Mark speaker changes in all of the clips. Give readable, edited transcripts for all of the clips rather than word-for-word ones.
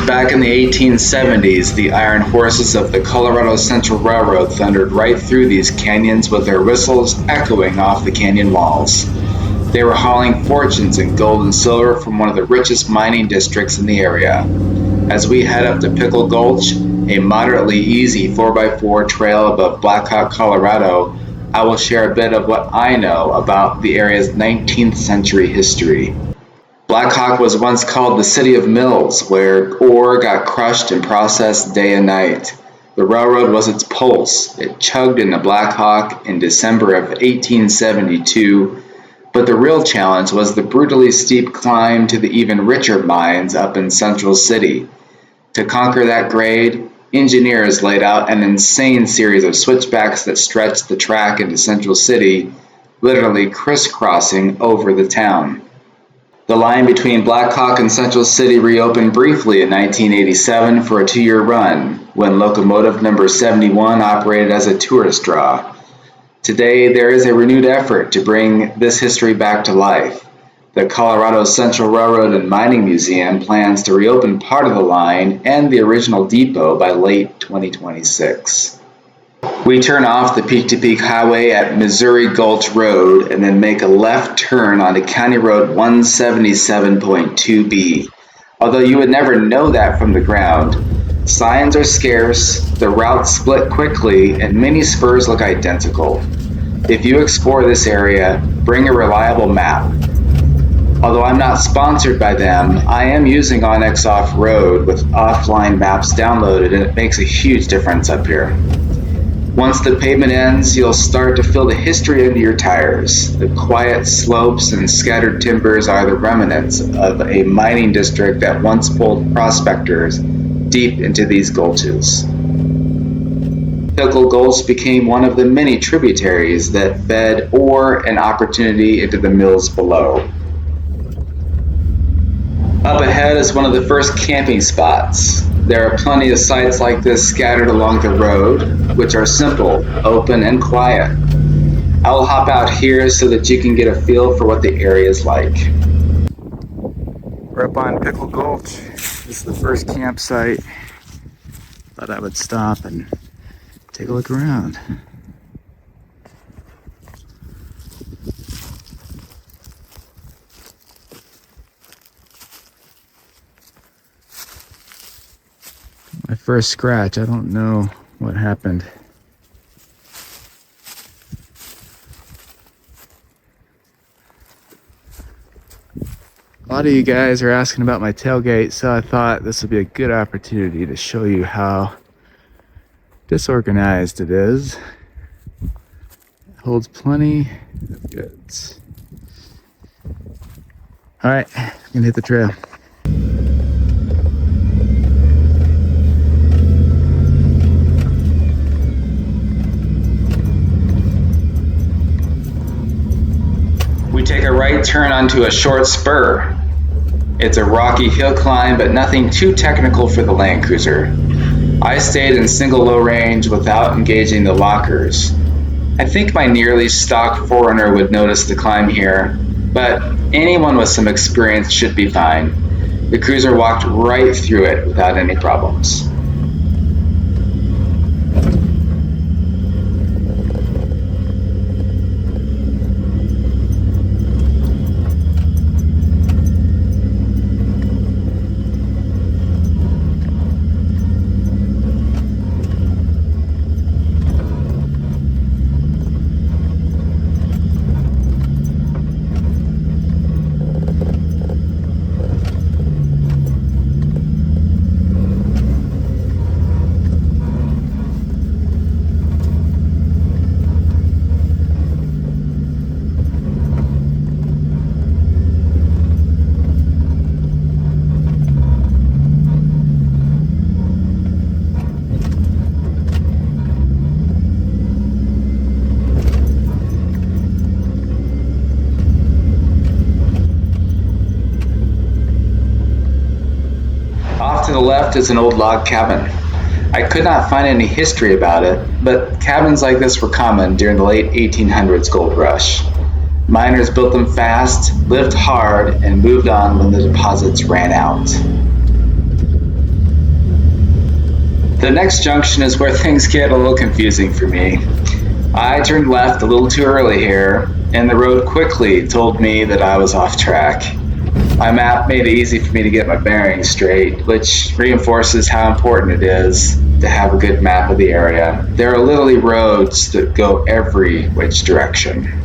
Speaker 1: Back in the 1870s, the iron horses of the Colorado Central Railroad thundered right through these canyons with their whistles echoing off the canyon walls. They were hauling fortunes in gold and silver from one of the richest mining districts in the area. As we head up to Pickle Gulch, a moderately easy 4x4 trail above Blackhawk Colorado, I will share a bit of what I know about the area's 19th century history. Blackhawk was once called the City of Mills, where ore got crushed and processed day and night. The railroad was its pulse. It chugged into Blackhawk in December of 1872, but the real challenge was the brutally steep climb to the even richer mines up in Central City. To conquer that grade, engineers laid out an insane series of switchbacks that stretched the track into Central City, literally crisscrossing over the town. The line between Blackhawk and Central City reopened briefly in 1987 for a 2-year run, when locomotive number 71 operated as a tourist draw. Today, there is a renewed effort to bring this history back to life. The Colorado Central Railroad and Mining Museum plans to reopen part of the line and the original depot by late 2026. We turn off the Peak to Peak Highway at Missouri Gulch Road and then make a left turn onto County Road 177.2B. Although you would never know that from the ground, signs are scarce, the routes split quickly, and many spurs look identical. If you explore this area, bring a reliable map. Although I'm not sponsored by them, I am using OnX Off-Road with offline maps downloaded, and it makes a huge difference up here. Once the pavement ends, you'll start to feel the history under your tires. The quiet slopes and scattered timbers are the remnants of a mining district that once pulled prospectors deep into these gulches. Pickle Gulch became one of the many tributaries that fed ore and opportunity into the mills below. Up ahead is one of the first camping spots. There are plenty of sites like this scattered along the road, which are simple, open, and quiet. I will hop out here so that you can get a feel for what the area is like. We're up on Pickle Gulch. This is the first campsite. Thought I would stop and take a look around. My first scratch, I don't know what happened. A lot of you guys are asking about my tailgate, so I thought this would be a good opportunity to show you how disorganized it is. It holds plenty of goods. Alright, I'm gonna hit the trail. We take a right turn onto a short spur. It's a rocky hill climb, but nothing too technical for the Land Cruiser. I stayed in single low range without engaging the lockers. I think my nearly stock 4Runner would notice the climb here, but anyone with some experience should be fine. The cruiser walked right through it without any problems. Off to the left is an old log cabin. I could not find any history about it, but cabins like this were common during the late 1800s gold rush. Miners built them fast, lived hard, and moved on when the deposits ran out. The next junction is where things get a little confusing for me. I turned left a little too early here, and the road quickly told me that I was off track. My map made it easy for me to get my bearings straight, which reinforces how important it is to have a good map of the area. There are literally roads that go every which direction.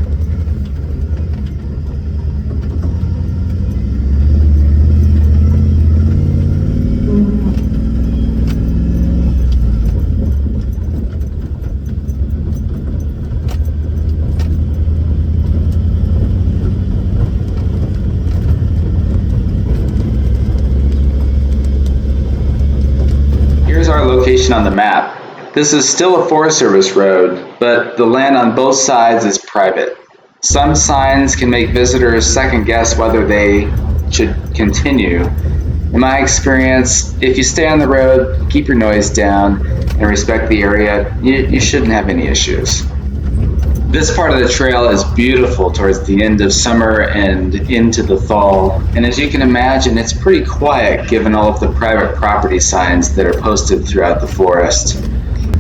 Speaker 1: Our location on the map. This is still a Forest Service road, but the land on both sides is private. Some signs can make visitors second guess whether they should continue. In my experience, if you stay on the road, keep your noise down, and respect the area, you shouldn't have any issues. This part of the trail is beautiful towards the end of summer and into the fall, and as you can imagine, it's pretty quiet given all of the private property signs that are posted throughout the forest.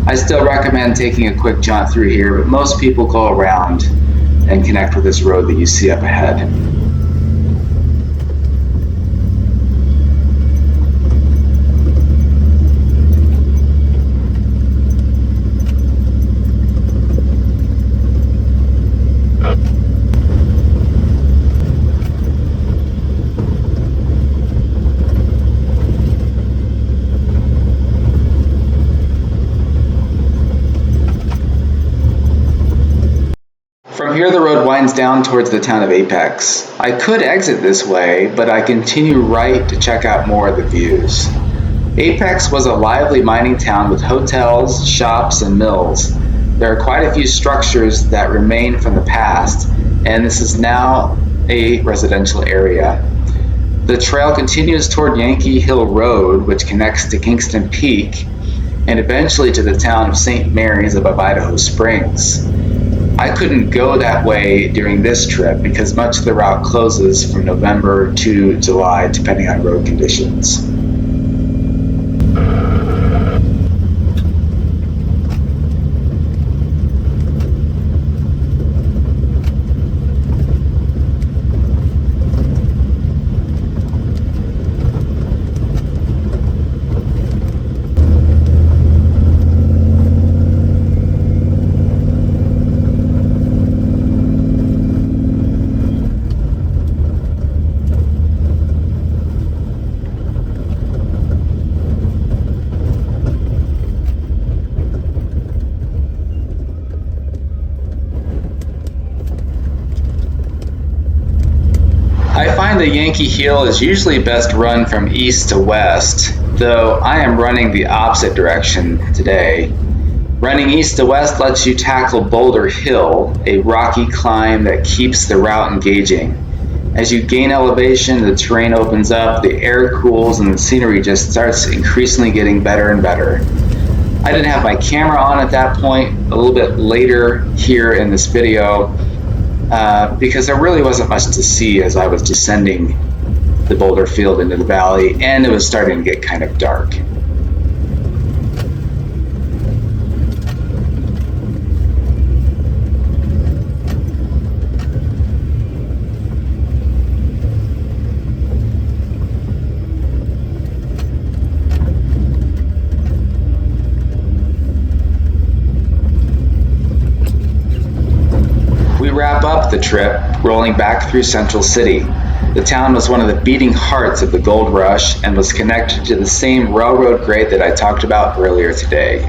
Speaker 1: I still recommend taking a quick jaunt through here, but most people go around and connect with this road that you see up ahead. From here the road winds down towards the town of Apex. I could exit this way, but I continue right to check out more of the views. Apex was a lively mining town with hotels, shops, and mills. There are quite a few structures that remain from the past, and this is now a residential area. The trail continues toward Yankee Hill Road, which connects to Kingston Peak, and eventually to the town of St. Mary's above Idaho Springs. I couldn't go that way during this trip because much of the route closes from November to July depending on road conditions. I find that Yankee Hill is usually best run from east to west, though I am running the opposite direction today. Running east to west lets you tackle Boulder Hill, a rocky climb that keeps the route engaging. As you gain elevation, the terrain opens up, the air cools, and the scenery just starts increasingly getting better and better. I didn't have my camera on at that point, a little bit later here in this video, because there really wasn't much to see as I was descending the boulder field into the valley, and it was starting to get kind of dark. We wrap up the trip rolling back through Central City. The town was one of the beating hearts of the gold rush and was connected to the same railroad grade that I talked about earlier today.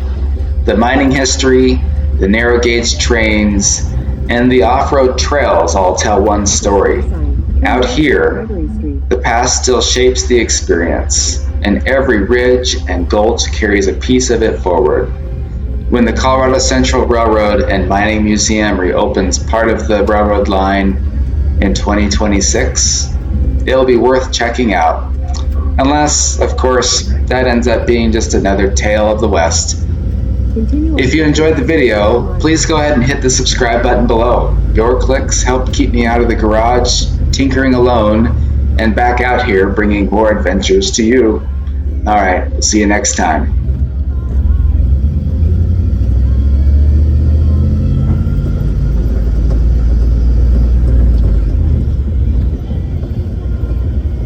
Speaker 1: The mining history, the narrow gauge trains, and the off-road trails all tell one story. Out here, the past still shapes the experience, and every ridge and gulch carries a piece of it forward. When the Colorado Central Railroad and Mining Museum reopens part of the railroad line in 2026, it'll be worth checking out. Unless, of course, that ends up being just another tale of the West. If you enjoyed the video, please go ahead and hit the subscribe button below. Your clicks help keep me out of the garage, tinkering alone, and back out here bringing more adventures to you. Alright, we'll see you next time.